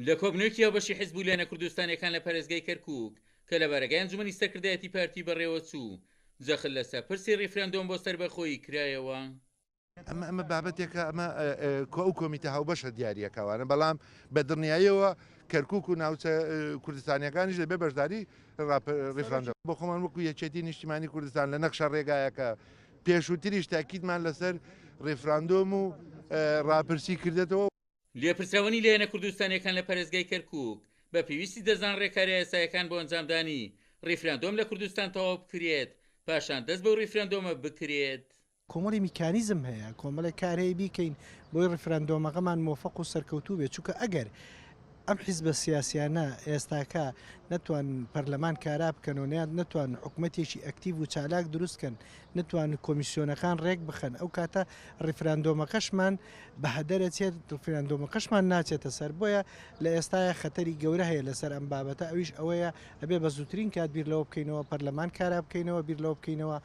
لە کۆبنەوەیەکیەوە بەشی حیزب و لایەنە کوردستانیەکان لە پارێزگای کەرکووک کە لە بارگای ئەنجومەنی سەرکردایەتی پارتی بەڕێوە چوو جەخت لەسەر پرسی ڕیفرەندۆم بۆ سەربەخۆیی کرایەوە. ئەمە بابەتێکە ئەمە ئەو کۆمیتە هاوبەشە دیاریەکەوانە بەڵام بە دڵنیاییەوە کەرکووک و ناوچە کوردستانیەکانیش دەبێ بەشداری ڕیفرەندۆم بۆ خۆمان وەکو یەکێتی نیشتیمانی کوردستان لە نەخشە ڕێگایەکە پێشووتریش تاکیدمان لەسەر ڕیفرەندۆم و ڕاپرسی کردێتەوە. لێپرسراوەنی لایەنە کوردستانیەکان لە پارێزگای کەرکووک بە پێویستی دەزان ڕێکاری یاساییەکان بۆ ئەنجامدانی ڕیفرەندۆم لە کوردستان تەواو بکرێت پاشان دەست بەو ڕیفرەندۆمە بکرێت. کۆمەڵی میکانیزم هەیە کۆمەڵی کارهەیە بیکەین بۆی ڕیفرەندۆمەکەمان مۆفەق و سەرکەوتوو بێت چونکە ئەگەر ئەم حیزبە سیاسیانە ئێستاکە نەتوان پەرلەمان کارا بکەن و نەتوان حکوومەتێکی ئەکتیڤ و چالاک دروستکەن نتوان کۆمیسیۆنەکان ڕێک بخەن ئەو کاتە ڕیفرەندۆمەکەشمان بە هەدەرەچێت ڕیفرەندۆمەکەشمان ناچێتە سەر بۆیە لە ئێستاە خەتەری گەورە هەیە لەسەر ئەم بابەتە ئەویش ئەوەیە ئەبێ بە زووترین کات بیر لەوە بکەینەوە پەرلەمان کارا بکەینەوە بیر لەوە بکەینەوە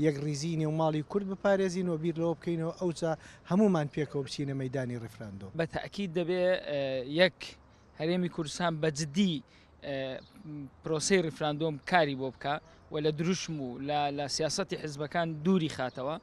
یەک ریزی نێوماڵی کورد بپارێزینەوە بیر لەوە بکەینەوە ئەوچە هەمومان پێکەوە بچینە مەیدانی ڕیفرەندۆم. بە تەئکید دەبێ یەک هەرێمی کوردستان بە جددی پرۆسەی ڕیفرەندۆم کاری بۆ بکە و لە دروشم و لە سیاسەتی حیزبەکان دووری خاتەوە.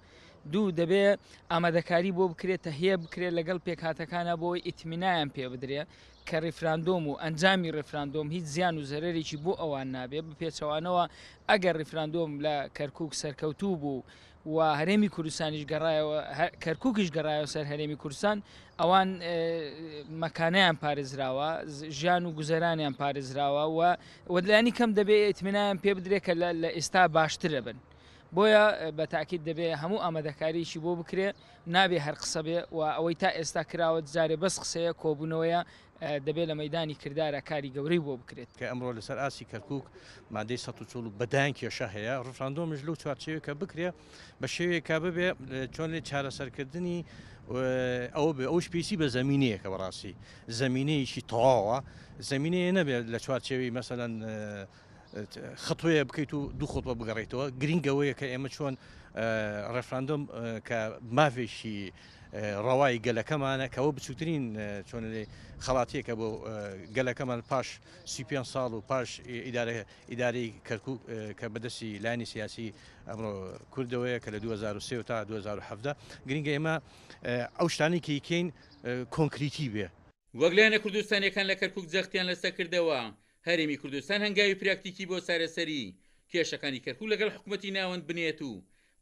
دوو دەبێ ئامادەکاری بۆ بکرێتە هەیە بکرێت لەگەڵ پێکهاتەکانە بۆی ئیتمینایان پێ بدرێ کە ڕیفرەندۆم و ئەنجامی ڕیفرەندۆم هیچ زیان و زەرێکی بۆ ئەوان نابێت بە پێچەوانەوە ئەگەر ڕیفرەندۆم لە کەرکووک سەرکەوتوو بوو و هەرێمی کوردستانیش گەڕایەوە کەرکووکیش گەڕایەوە سەر هەرێمی کوردستان ئەوان مەکانەیان پارێزراوە ژیان و گوزەرانیان پارێزراوە و لایانی کەم دەبێت ئیتمینایان پێ بدرێت کە لە ئێستا باشترە بن. بۆیە بە تاکید دەبێت هەموو ئامادەکاریشی بۆ بکرێ نابێ هەر قسە بێ و ئەوەی تا ئێستا کراوە جارێ بەس قسەیە کۆبوونەوەیە دەبێت لە مەدانی کردارە کاری گەورەی بۆ بکرێت کە ئەمڕۆ لەسەر ئاسی کەرکووک مادەی 140 بەدایان کێشە هەیە ڕفراندۆمش لەو چوارچێوێکە بکرێ بە شێوەیەکە ببێ چۆن لێ چارەسەرکردنی ئەوە بێ ئەوش پێویستی بە زەمینەیەکە بەڕاستی زەمینەیەکی تەواوە زەمینەیە نەبێت لە چوارچێوی مەسەلەن خەتوەیە بکەیت و دوو خۆتوە بگەڕێیتەوە گرنگەوەیە کە ئێمە چۆن ڕێفراندۆم کە مافێکی ڕەوای گەلەکەمانە کەەوە بچووترین چۆن خەڵاتیەکە بۆ گەلەکەمان پاش 35 ساڵ و پاش ئیدارەی کەرکووک کە بەدەستی لایانی سیاسی ئەمڕۆ کوردەوەیە کە لە 2023 تا 2017 گرنگە ئێمە ئەو شتانی کەیکەین کۆنکریتی بێ. وەک لایەنە کوردستانیەکان لە کەرکووک جەختیان لەسەر کردەوە هەرێمی کوردستان هەنگاوی پراکتیکی بۆ سارەسەری کێشەکانی کەرکووک لەگەڵ حکوومەتی ناوەند بنێت و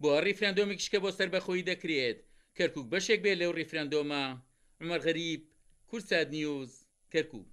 بۆ ڕیفرەندۆمێکیشکە بۆ سەربەخۆیی دەکرێت کەرکووک بەشێک بێت لەو ڕیفرەندۆمە. عومەر غەریب، کورسات نیوز، کەرکووک.